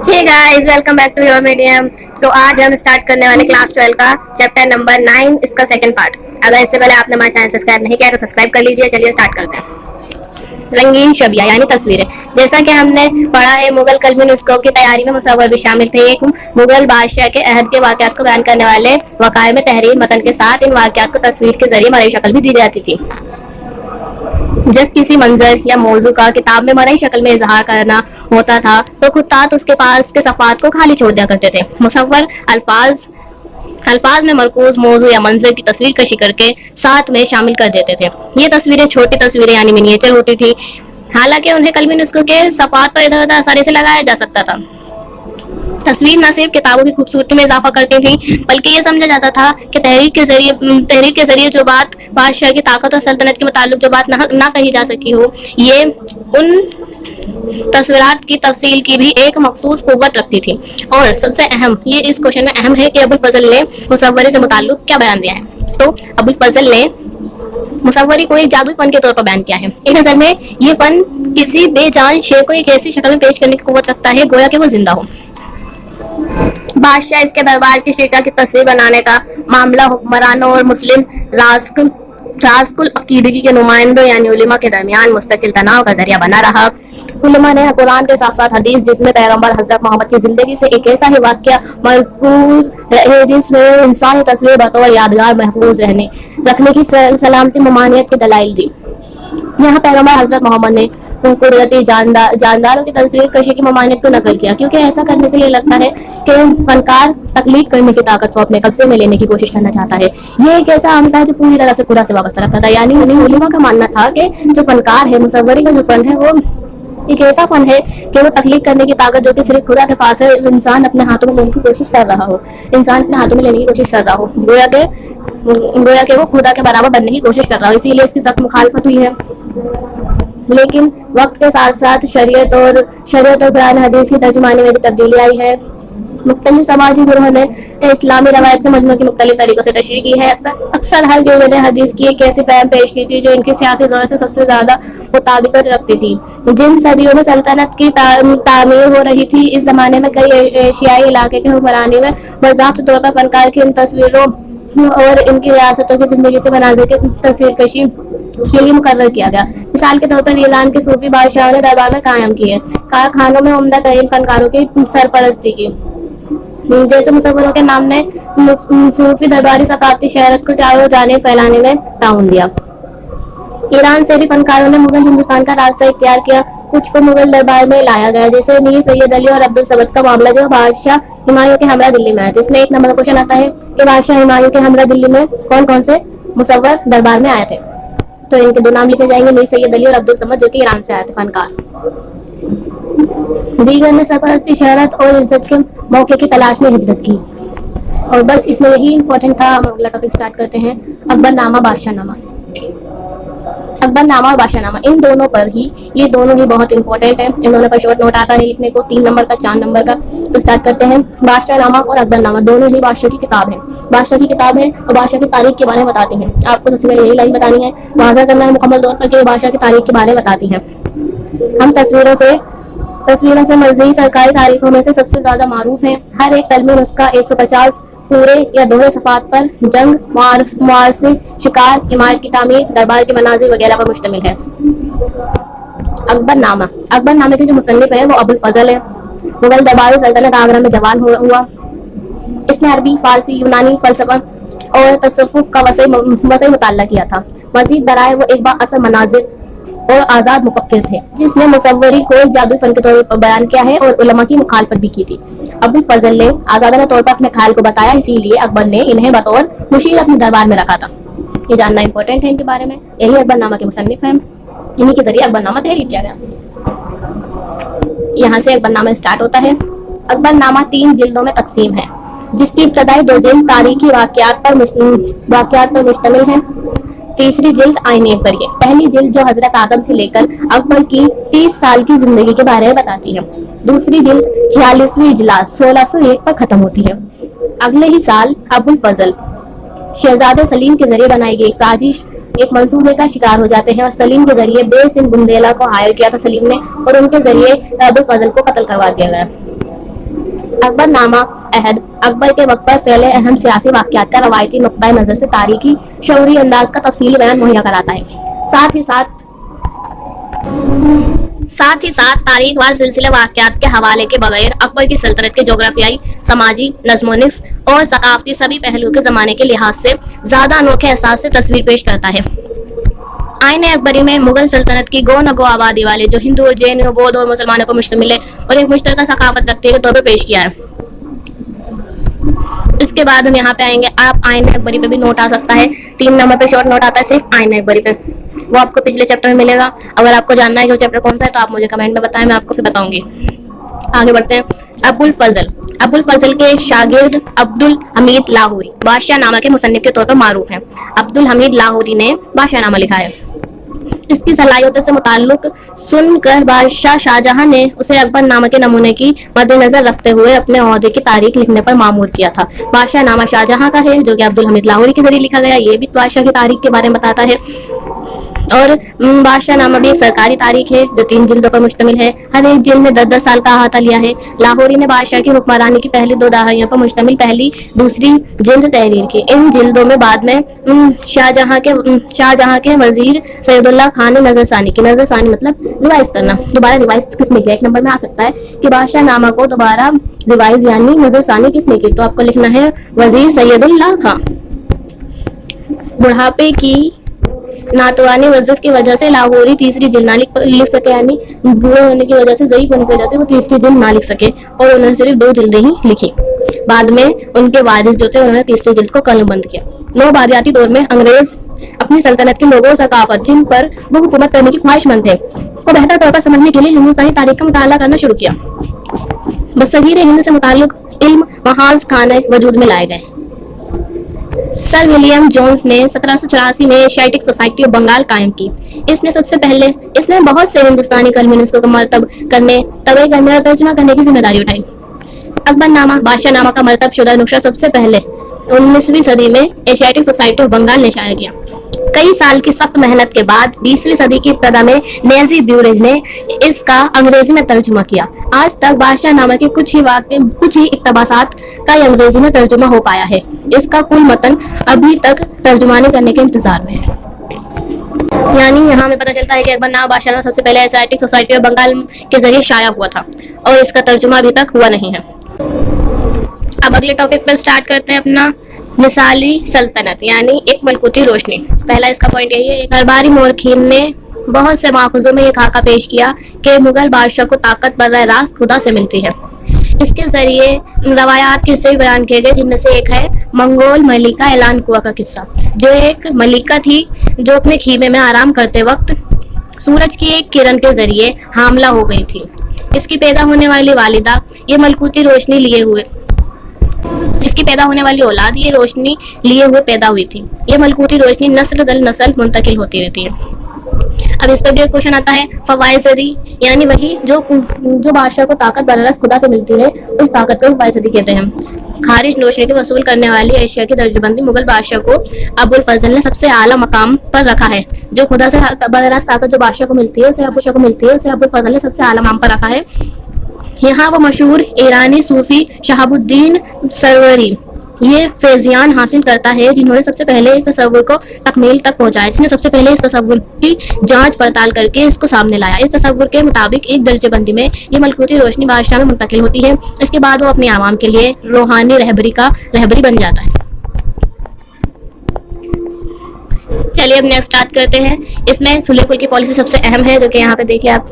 Hey guys, welcome back to your medium. So आज हम start करने वाले क्लास 12 का चैप्टर नंबर 9, इसका सेकंड पार्ट। अगर इससे पहले आपने हमारा चैनल सब्सक्राइब नहीं किया तो सब्सक्राइब कर लीजिए। चलिए स्टार्ट करते हैं। रंगीन छवियां यानी तस्वीरें। जैसा कि हमने पढ़ा है, मुगल कलमी नुस्खों की तैयारी में मुसव्वर भी शामिल थे। एक मुगल बादशाह के अहद के वाकयात को बयान करने वाले वकाये में तहरीर मतन के साथ इन वाकयात को तस्वीर के जरिए मरई शक्ल भी दी जाती थी। जब किसी मंजर या मौजू का किताब में मरई शक्ल में इजहार करना होता था तो खुत्तात उसके पास के सफ़ात को खाली छोड़ दिया करते थे। मुसव्वर अल्फाज में मरकूज मौजू या मंजर की तस्वीर कशी करके साथ में शामिल कर देते थे। ये तस्वीरें छोटी तस्वीरें यानी मिनिएचर होती थी। हालांकि उन्हें कलमी नुस्खों के सफ़ात पर इधर उधर आसानी से लगाया जा सकता था। तस्वीर न सिर्फ किताबों की खूबसूरती में इजाफा करती थी, बल्कि ये समझा जाता था कि तहरीर के जरिए जो बात बादशाह की ताकत और सल्तनत के मुताल्लिक जो बात ना कही जा सकी हो, ये उन तस्वीरात की तफसील की भी एक मखसूस कुव्वत रखती थी। और सबसे अहम, ये इस क्वेश्चन में अहम है कि अबुल फजल ने मुसव्वरी से मुताल्लिक क्या बयान दिया है। तो अबुल फजल ने मुसव्वरी को एक जादुई फन के तौर पर बयान किया है। एक नजर में ये फन किसी बेजान शे को एक ऐसी शक्ल में पेश करने की कुव्वत रखता है गोया कि वो जिंदा हो। बादशाह इसके दरबार की शिका की तस्वीर बनाने का मामला हुक्मरानों और मुस्लिम रासकुल अकीदगी के नुमाइंदों यानी उलिमा के दरमियान मुस्तकिल तनाव का जरिया बना रहा। उलिमा ने कुरान के साथ साथ हदीस, जिसमें पैगंबर हजरत मोहम्मद की जिंदगी से एक ऐसा ही वाकया मरकूज है जिसमें इंसानी तस्वीर बतौर यादगार महफूज रखने की सलामती ममानियत की दलाइल दी। यहाँ पैगंबर हजरत मोहम्मद ने कुदरती जानदारों की तस्वीर कशी की ममानियत को नकल किया, क्योंकि ऐसा करने से ये लगता है कि फनकार तकलीफ करने की ताकत को अपने कब्जे में लेने की कोशिश करना चाहता है। ये एक ऐसा अमल है जो पूरी तरह से खुदा से वाबस्ता रखता था। यानी उलिमा का मानना था कि जो फनकार है, मुसव्वरी का जो फन है, वो एक ऐसा फन है कि वो तकलीफ करने की ताकत जो कि सिर्फ खुदा के पास है, इंसान अपने हाथों में लेने की कोशिश कर रहा हो, इंसान अपने हाथों में लेने की कोशिश कर रहा हो, गोया के वो खुदा के बराबर बनने की कोशिश कर रहा हो। इसीलिए इसकी सख्त मुखालफत हुई है। लेकिन वक्त के साथ साथ शरीयत और कुरान हदीस की तर्जुमानी में भी तब्दीली आई है। मुख्तलिफ समाजी गुरोह ने इस्लामी रवायत के मजमू की मुख्तलिफ तरीकों से तशरीह की है। अक्सर हर गिरोह ने हदीस की एक ऐसी फहम पेश की थी जो इनकी सियासी ज़रूरत से सबसे ज़्यादा मुताबिकत रखती थी। जिन सदियों में सल्तनत की तामीर हो रही थी, इस ज़माने में कई एशियाई इलाके के हुक्मरानी में बाज़ाब्ता तौर पर फनकार की इन तस्वीरों और इनकी रियासतों की जिंदगी से मनाज़िर की तस्वीर कशी के लिए मुकर्रर किया गया। मिसाल के तौर पर ईरान के सूफी बादशाहों ने दरबार में कायम किए कारखानों में उम्दा तरीन फनकारों की सरपरस्ती की। जैसे मुसव्वरों के नाम ने सूफी दरबारी सकाफती शहरत को चारों जाने फैलाने में ताउन दिया। ईरान से भी फनकारों ने मुगल हिंदुस्तान का रास्ता इख्तियार किया। कुछ को मुगल दरबार में लाया गया, जैसे मीर सैयद अली और अब्दुल समद का मामला जो बादशाह हुमायूं के हमरा दिल्ली में आया था। इसमें एक नंबर का क्वेश्चन आता है कि बादशाह हुमायूं के हमरा दिल्ली में कौन कौन से मुसव्वर दरबार में आए थे। तो इनके दो नाम लिखे जाएंगे, मीर सैयद अली और अब्दुल समद, जो कि ईरान से आए थे फनकार। दीगर ने सरपरस्ती, शहरत और इज्जत के मौके की तलाश में हिजरत की। और बस इसमें यही इंपॉर्टेंट था। हम अगला टॉपिक स्टार्ट करते हैं। अकबरनामा, बादशाहनामा। अकबरनामा और बादशाहनामा, इन दोनों पर ही, ये दोनों ही बहुत इंपॉर्टेंट है। इन दोनों पर शॉर्ट नोट आता है लिखने को, 3 नंबर का, 4 नंबर का। तो स्टार्ट करते हैं। बादशाहनामा और अकबरनामा दोनों ही बादशाह की किताब है। बादशाह की किताब है और बादशाह की तारीख के बारे में बताती हैं। आपको सबसे पहले यही लाइन बतानी है, वाज़ा करना है मुकम्मल तौर पर कि बादशाह की तारीख के बारे में बताती है। हम तस्वीरों से मज़ीद सरकारी तारीखों में से सबसे ज्यादा मारूफ है। हर एक कलमी नुस्खा 150 पूरे या दोहरे सफ़ात पर जंग, मुआरसे, शिकार, इमारत की तामीर, दरबार के मनाजिर वगैरह पर मुश्तमिल है। अकबरनामे के जो मुसन्निफ है वो अबुल फजल है। मुगल दरबार सल्तनत आगरा में जवान हुआ। इसने अरबी, फारसी, यूनानी फलसफा और तसव्वुफ का वसी मुताला किया था। मजीद बराए वो एक बाअसर मनाजिर और आज़ाद मुफक्किर थे, जिसने मुसव्वरी को एक जादुई फन के तौर पर बयान किया है और उलमा की मुखालफत भी की थी। अबुल फजल ने आज़ादाना तौर पर अपने ख्याल को बताया, इसीलिए अकबर ने इन्हें बतौर मुशीर अपने दरबार में रखा था। ये जानना इंपॉर्टेंट है इनके बारे में। यही अकबरनामा के मुसन्निफ हैं, इन्हीं के जरिए अकबरनामा तहरीर किया गया। यहाँ से अकबरनामा स्टार्ट होता है। अकबरनामा 3 जिल्दों में तकसीम है, जिसकी इब्तदाई 2 जिल्द तारीखी वाक़यात पर मुश्तमिल है। तीसरी जिल्द आईने पर है। पहली जिल्द जो हजरत आदम से लेकर अकबर की 30 साल की जिंदगी के बारे में बताती है। दूसरी जिल्द 46वीं इजलास 1601 पर खत्म होती है। अगले ही साल अबुल फजल शहजादे सलीम के जरिए बनाई गई एक साजिश एक मंसूबे का शिकार हो जाते हैं और सलीम के जरिए बेसिन बुंदेला को हायर किया था सलीम ने, और उनके जरिए अबुल फजल को कत्ल करवा दिया गया। अकबर नामा अहद अकबर के वक्त पर फैले अहम सियासी वाक़यात का रवायती नुक्ता नज़र से तारीखी शऊरी अंदाज का तफसीली बयान मुहैया कराता है। साथ ही साथ तारीखवार सिलसिले वाक़यात के हवाले के बगैर अकबर की सल्तनत के जोग्राफियाई, समाजी, नज़्मो-निस्क और सकाफती सभी पहलुओं के ज़माने के लिहाज से ज़्यादा अनोखे एहसास से तस्वीर पेश करता है। आईन अकबरी में मुगल सल्तनत की गो न गो आबादी वाले जो हिंदू, जैन, बौद्ध और मुसलमानों पर मुश्तमिल है और एक मुश्तरका सकाफत रखते के तौर पर पेश किया है। इसके बाद हम यहाँ पे आएंगे, आप आईन अकबरी पे भी नोट आ सकता है, 3 नंबर पे शॉर्ट नोट आता है सिर्फ आईन अकबरी पे, वो आपको पिछले चैप्टर में मिलेगा। अगर आपको जानना है कि वो चैप्टर कौन सा है तो आप मुझे कमेंट में बताएं, मैं आपको फिर बताऊंगी। आगे बढ़ते हैं। अबुल फजल के शागिर्द अब्दुल हमीद लाहौरी बादशाह नामा के मुसन्निफ के तौर पर मारूफ हैं। अब्दुल हमीद लाहौरी ने बादशाह नामा लिखा है। इसकी सलाहियतों से मुताल्लिक सुनकर बादशाह शाहजहां ने उसे अकबर नामा के नमूने की मद्देनजर रखते हुए अपने ओहदे की तारीख लिखने पर मामूर किया था। बादशाह नामा शाहजहां का है जो कि अब्दुल हमीद लाहौरी के जरिए लिखा गया। ये भी बादशाह की तारीख के बारे में बताता है। और बादशाह नामा भी एक सरकारी तारीख है जो 3 जिल्दों पर मुश्तमिल है। हर एक जिल्द में 10-10 साल का अहाता लिया है। लाहौरी ने बादशाह की हुक्मरानी की पहली 2 दहाइयों पर मुश्तमिल पहली दूसरी जिल्द तहरीर की। इन जिल्दों में बाद में शाहजहां के वजीर सैयदुल्लाह खान ने नजरसानी की। नजरसानी मतलब रिवाइज करना, दोबारा रिवाइज किसने किया, 1 नंबर में आ सकता है कि बादशाह नामा को दोबारा रिवाइज यानी नजरसानी किसने की, तो आपको लिखना है वजीर सैयदुल्लाह खान। बुढ़ापे की नातवानी वज़ूफ की वजह से लाहौरी तीसरी जिल्द ना लिख सके, यानी बूढ़े होने की वजह से, ज़ईफ़ होने की वजह से वो तीसरी जिल्द ना लिख सके और उन्होंने सिर्फ 2 जिल्दें ही लिखी। बाद में उनके वारिस जो थे उन्होंने तीसरी जिल्द को कलमबंद किया। नौबादियाती दौर में अंग्रेज अपनी सल्तनत के लोगों और सकाफत जिन पर वो हुकूमत करने की ख्वाहिशमंद थे को बेहतर तौर पर समझने के लिए हिंदुस्तानी तारीख का मुताला करना शुरू किया। बसगीर हिंद से मुताल्लिक इल्म महाज खाने वजूद में लाए गए। सर विलियम जोन्स ने 1784 में एशियाटिक सोसाइटी ऑफ बंगाल कायम की। इसने बहुत से हिंदुस्तानी कलमी को मरतब करने, तबई करने और तर्जुमा करने की जिम्मेदारी उठाई। अकबर नामा बादशाह नामा का मरतब शुदा नुस्खा सबसे पहले 19वीं सदी में एशियाटिक सोसाइटी ऑफ बंगाल ने शाया किया। कई साल की सख्त मेहनत के बाद 20वीं सदी की इब्तिदा में नेजी ब्यूरेज ने इसका अंग्रेजी में तर्जुमा किया। आज तक बादशाह नामा के कुछ ही इक्तबासात का अंग्रेजी में तर्जुमा हो पाया है। इसका कुल मतन अभी तक तर्जुमानी करने के इंतजार में है। यानी यहाँ में पता चलता है कि अकबर नामा बादशाह नामा सबसे पहले एशियाटिक सोसाइटी ऑफ बंगाल के जरिए शाया हुआ था और इसका तर्जुमा अभी तक हुआ नहीं है। अब अगले टॉपिक पर स्टार्ट करते हैं अपना मिसाली सल्तनत यानी एक मलकुती रोशनी। पहला इसका पॉइंट यही है, एक अरबारी मोरखीन ने बहुत से माखुजों में ये खाका पेश किया कि मुगल बादशाह को ताकत बराह रास्त खुदा से मिलती है। इसके जरिए रवायात किस्से बयान किए गए, जिनमें से एक है मंगोल मलिका ऐलान कुआ का किस्सा, जो एक मलिका थी जो अपने खीमे में आराम करते वक्त सूरज की एक किरण के जरिए हामला हो गई थी। इसकी पैदा होने वाली वालिदा ये मलकुती रोशनी लिए हुए इसकी पैदा होने वाली औलाद ये रोशनी लिए हुए पैदा हुई थी। ये मलकुती रोशनी नस्ल दर नस्ल मुंतकिल होती रहती है। अब इस पर भी एक क्वेश्चन आता है, फवाइज़दी यानी वही जो बादशाह को ताकत बररस खुदा से मिलती है, उस ताकत को फवाइज़दी कहते हैं। खारिज रोशनी के वसूल करने वाली एशिया की दर्जबंदी मुगल बादशाह को अबुल फजल ने सबसे आला मकाम पर रखा है। जो खुदा से बररस ताकत जो बादशाह को मिलती है उसे अबुल फजल ने सबसे आला मकाम पर रखा है। यहाँ वो मशहूर ईरानी सूफी शहाबुद्दीन सरवरी ये फैजियान हासिल करता है, जिन्होंने सबसे पहले इस तसव्वुर को तकमील तक पहुंचाया, जिसने सबसे पहले इस तसव्वुर की जांच पड़ताल करके इसको सामने लाया। इस तसव्वुर के मुताबिक एक दर्जेबंदी में ये मलकुती रोशनी बादशाह में मुंतकिल होती है। इसके बाद वो अपनी आवाम के लिए रूहानी रहबरी बन जाता है। चलिए अब नेक्स्ट स्टार्ट करते हैं। इसमें सुलह कुल की पॉलिसी सबसे अहम है, जो कि यहाँ पे देखिए आप,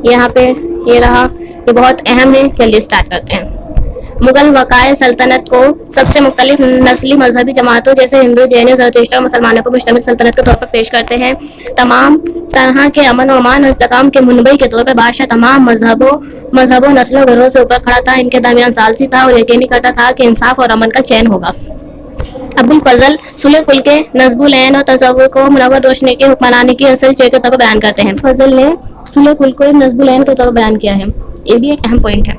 यहाँ पे ये रहा, ये बहुत अहम है। चलिए स्टार्ट करते हैं। मुगल वकाए सल्तनत को सबसे मुख्तलिफ नस्ली मजहबी जमातों जैसे हिंदू, जैन, ज़रतुश्ती और मुसलमानों पर मुश्तमिल सल्तनत के तौर पर पेश करते हैं। तमाम तरह के अमन और अमान और इस्तेकाम के मुनबई के तौर पर बादशाह तमाम मजहबों नस्लों घरों से ऊपर खड़ा था, इनके दरमियान सालसी था और यकीनी करता था कि इंसाफ और अमन का चैन होगा। अबुल फजल सुलह कुल के नज़्बुल ऐन और तसव्वुर को मुनव्वर रोशनी के हुक्मरानी की असल शय के तौर पर बयान करते हैं। फजल ने सुलह कुल को नज़्बुल ऐन के तौर पर बयान किया है। ये भी एक अहम पॉइंट है।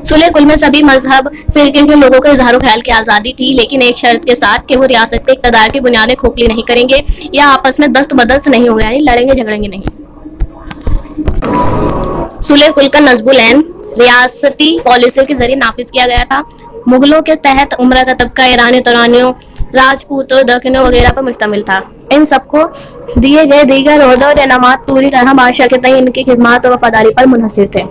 सुलह कुल में सभी मजहब फिरके के लोगों को इजहार ख्याल की आज़ादी थी, लेकिन एक शर्त के साथ कि वो रियासत के इक़्तिदार की बुनियादें खोखली नहीं करेंगे या आपस में दस्त बदस्त नहीं होंगे, यानी लड़ेंगे झगड़ेंगे नहीं। सुलह कुल का नज़्बुल ऐन ریاستی پالیسی کے ذریعے نافذ کیا گیا تھا. مغلوں کے تحت عمرہ کا طبقہ ایرانی ترانیوں، راجپوتوں، دکنوں وغیرہ پر مشتمل تھا. ان سب کو دیے گئے دیگر عہدوں اور انعامات پوری طرح بادشاہ کے تئیں ان کی خدمات اور وفاداری پر منحصر تھے.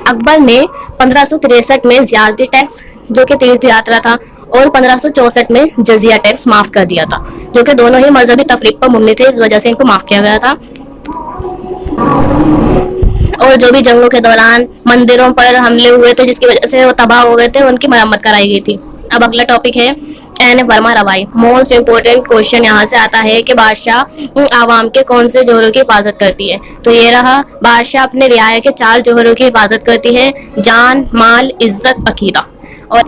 اکبر نے 1563 میں زیارتی ٹیکس جو کہ تیرتھ یاترا تھا اور 1564 میں جزیہ ٹیکس معاف کر دیا تھا، جو کہ دونوں ہی مذہبی تفریق پر مبنی تھے. اس وجہ سے ان کو معاف کیا گیا تھا. اور جو بھی جنگوں کے دوران مندروں پر حملے ہوئے تھے جس کی وجہ سے وہ تباہ ہو گئے تھے، ان کی مرمت کرائی گئی تھی. اب اگلا ٹاپک ہے فرما روائی. موسٹ امپورٹنٹ کوشچن یہاں سے آتا ہے کہ بادشاہ عوام کے کون سے جوہروں کی حفاظت کرتی ہے؟ تو یہ رہا، بادشاہ اپنے رعایا کے 4 جوہروں کی حفاظت کرتی ہے: جان، مال، عزت، عقیدہ. اور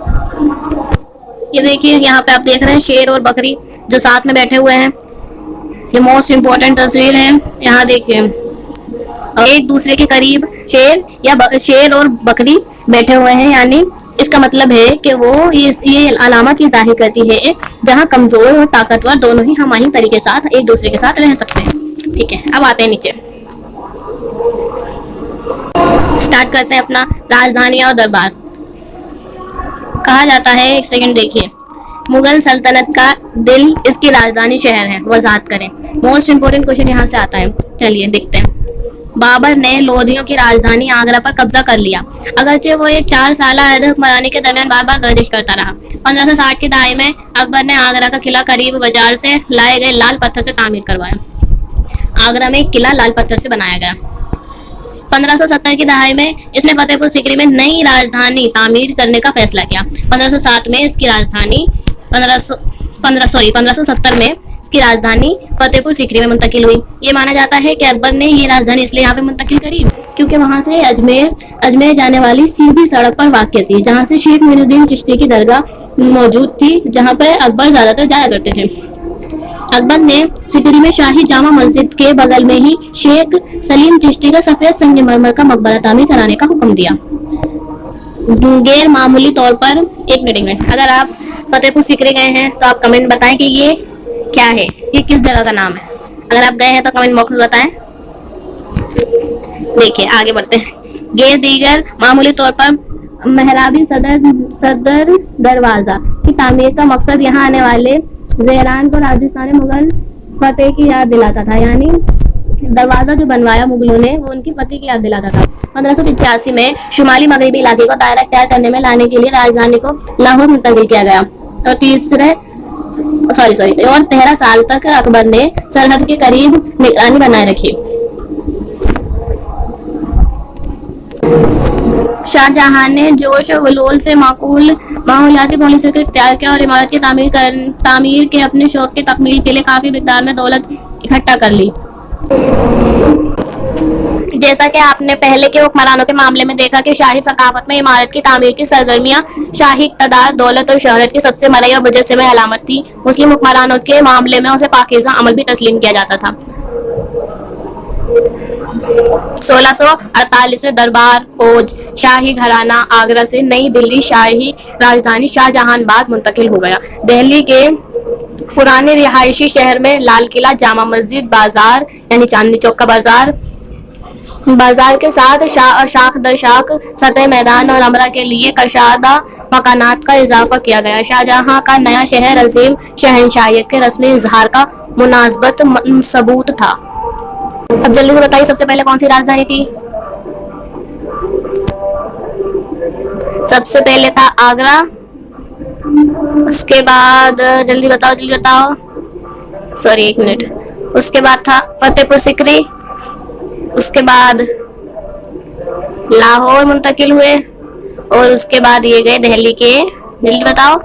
یہ دیکھیے یہاں پہ آپ دیکھ رہے ہیں شیر اور بکری جو ساتھ میں بیٹھے ہوئے ہیں. یہ موسٹ امپورٹنٹ تصویر ہے. یہاں دیکھیے ایک دوسرے کے قریب شیر اور بکری بیٹھے ہوئے ہیں، یعنی اس کا مطلب ہے کہ وہ یہ علامت یہ ظاہر کرتی ہے جہاں کمزور اور طاقتور دونوں ہی ہم آہنگ طریقے کے ساتھ ایک دوسرے کے ساتھ رہ سکتے ہیں. ٹھیک ہے، اب آتے ہیں نیچے. سٹارٹ کرتے ہیں اپنا راجدھانی اور دربار. کہا جاتا ہے، ایک سیکنڈ دیکھیے، مغل سلطنت کا دل اس کی راجدھانی شہر ہے. وضاحت کریں. موسٹ امپورٹنٹ کوشچن یہاں سے آتا ہے. چلیے دیکھتے ہیں. بابر نے لودھیوں کی راجدھانی آگرہ پر قبضہ کر لیا، اگرچہ وہ ایک 4 سالہ عہد حکمرانی کے درمیان بار بار گردش کرتا رہا. 1560 کی دہائی میں اکبر نے آگرہ کا قلعہ قریب بازار سے لائے گئے لال پتھر سے تعمیر کروایا. آگرہ میں ایک قلعہ لال پتھر سے بنایا گیا. 1570 کی دہائی میں اس نے فتح پور سیکری میں نئی راجدھانی تعمیر کرنے کا فیصلہ کیا. 1507 میں اس کی راجدھانی 1570 میں اس کی راجدھانی فتح پور سیکری میں منتقل ہوئی. یہ مانا جاتا ہے کہ اکبر نے یہ راجدھانی اس لیے یہاں پہ منتقل کری کیونکہ وہاں سے اجمیر جانے والی سیدھی سڑک پر واقع تھی، جہاں سے شیخ معین الدین چشتی کی درگاہ موجود تھی، جہاں پر اکبر زیادہ تر جایا کرتے تھے. اکبر نے سیکری میں شاہی جامع مسجد کے بغل میں ہی شیخ سلیم چشتی کا سفید سنگ مرمر کا مقبرہ تعمیر کرانے کا حکم دیا. غیر معمولی طور پر ایک منٹ، اگر آپ فتح پور سیکری گئے ہیں تو آپ کمنٹ بتائیں کہ یہ کیا ہے، یہ کس جگہ کا نام ہے. اگر آپ گئے ہیں تو کمنٹ باکس میں بتائیں. دیکھیے آگے بڑھتے ہیں. غیر دیگر معمولی طور پر محرابی صدر دروازہ کی تعمیر کا مقصد یہاں آنے والے زیران کو راجستانی مغل فتح کی یاد دلاتا تھا، یعنی دروازہ جو بنوایا مغلوں نے وہ ان کی فتح کی یاد دلاتا تھا. 1585 میں شمالی مغربی علاقے کو دائرہ اختیار کرنے میں لانے کے لیے راجدھانی کو لاہور منتقل کیا گیا اور 13 سال تک اکبر نے سرحد کے قریب نگرانی بنائے رکھی. شاہجہاں نے جوش و ولول سے ماحولیاتی پالیسی کو اختیار کیا اور عمارت کی تعمیر کے اپنے شوق کی تکمیل کے لیے کافی مقدار میں دولت اکٹھا کر لی. جیسا کہ آپ نے پہلے کے حکمرانوں کے معاملے میں دیکھا کہ شاہی ثقافت میں عمارت کی تعمیر کی سرگرمیاں شاہی اقتدار، دولت اور شہرت کی سب سے مرئی اور مجسمہ علامت تھی. مسلم حکمرانوں کے معاملے میں اسے پاکیزہ عمل بھی تسلیم کیا جاتا تھا. 1648 میں دربار فوج شاہی گھرانہ آگرہ سے نئی دلی شاہی راجدھانی شاہجہاں آباد منتقل ہو گیا. دہلی کے پرانے رہائشی شہر میں لال قلعہ، جامع مسجد، بازار یعنی چاندنی چوک کا بازار کے ساتھ شاخ در شاخ سطح میدان اور عمرہ کے لیے کشادہ مکانات کا اضافہ کیا گیا. شاہجہاں کا نیا شہر عظیم شہنشاہیت کے رسمی اظہار کا مناسبت ثبوت تھا. اب جلدی سے بتائیے سب سے پہلے کون سی راجدھانی تھی؟ سب سے پہلے تھا آگرہ، اس کے بعد جلدی بتاؤ ایک منٹ، اس کے بعد تھا فتح پور سیکری، اس کے بعد لاہور منتقل ہوئے اور اس کے بعد یہ گئے دہلی کے، جلدی بتاؤ،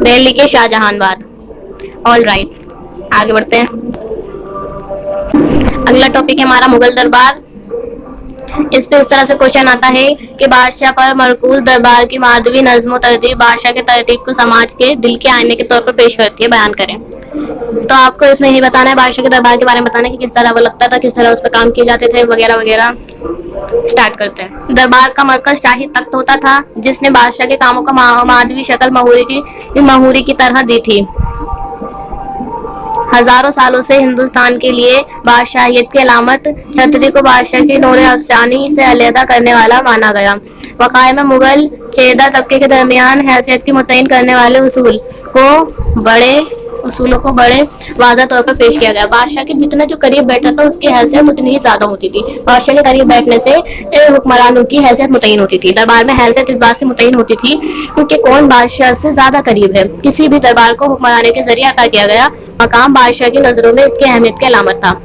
دہلی کے شاہجہاں آباد. آل رائٹ، آگے بڑھتے ہیں. اگلا ٹاپک ہے ہمارا مغل دربار. اس پہ اس طرح سے کوشچن آتا ہے کہ بادشاہ پر مرکوز دربار کی مادھوی نظم و ترتیب بادشاہ کے ترتیب کو سماج کے دل کے آئینے کے طور پر پیش کرتی ہے، بیان کریں. تو آپ کو اس میں یہی بتانا ہے، بادشاہ کے دربار کے بارے میں بتانا ہے کہ کس طرح وہ لگتا تھا، کس طرح اس پہ کام کیے جاتے تھے وغیرہ وغیرہ. سٹارٹ کرتے ہیں. دربار کا مرکز شاہی تخت ہوتا تھا جس نے بادشاہ کے کاموں کو مادھوی شکل مہوری کی طرح دی تھی. हजारों सालों से हिंदुस्तान के लिए बादशाहियत की अलामत छतरी को बादशाह की नूर अफसानी से अलहदा करने वाला माना गया। वक़ाए में मुगल चेदा तबके के दरमियान हैसियत की मुतय्यन करने वाले उसूलों को बड़े वाज़ह तौर पर पेश किया गया। बादशाह के जितना जो करीब बैठा था उसकी हैसियत उतनी ही ज़्यादा होती थी। बादशाह के करीब बैठने से हुक्मरानों की हैसियत मुतय्यन होती थी। दरबार में हैसियत इस बात से मुतय्यन होती थी कि कौन बादशाह से ज़्यादा करीब है। किसी भी दरबार को हुक्मरानी के जरिए अता किया गया मकाम बादशाह की नज़रों में इसकी अहमियत की अलामत था।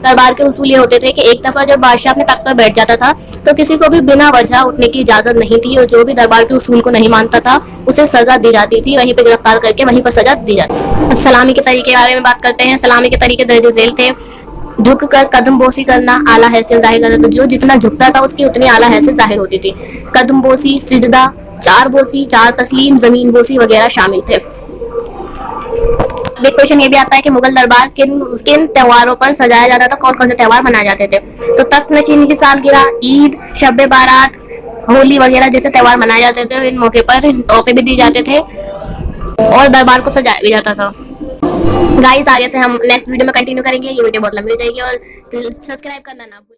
दरबार के उसूल ये होते थे कि एक दफ़ा जब बादशाह अपने तख्त पर बैठ जाता था तो किसी को भी बिना वजह उठने की इजाज़त नहीं थी, और जो भी दरबार के उसूल को नहीं मानता था उसे सज़ा दी जाती थी, वहीं पर गिरफ्तार करके वहीं पर सज़ा दी जाती। अब सलामी के तरीके के बारे में बात करते हैं। सलामी के तरीके दर्ज झेल थे। झुक कर कदम बोसी करना आला हैसियत जाहिर करना, तो जो जितना झुकता था उसकी उतनी आला हैसियत जाहिर होती थी। कदम बोसी, सिजदा, चार बोसी, चार तस्लीम, जमीन बोसी वगैरह शामिल थे। एक क्वेश्चन ये भी आता है कि मुगल दरबार किन किन त्योहारों पर सजाया जाता था, कौन कौन से त्योहार मनाए जाते थे। तो तख्त नशीनी की सालगिरह, ईद, शब बारात, होली वगैरह जैसे त्योहार मनाए जाते थे। इन मौके पर तोहफे भी दिए जाते थे और दरबार को सजाया भी जाता था। गाइस आगे से हम नेक्स्ट वीडियो में कंटिन्यू करेंगे। ये वीडियो बहुत लंबी हो जाएगी और सब्सक्राइब करना ना भूलें।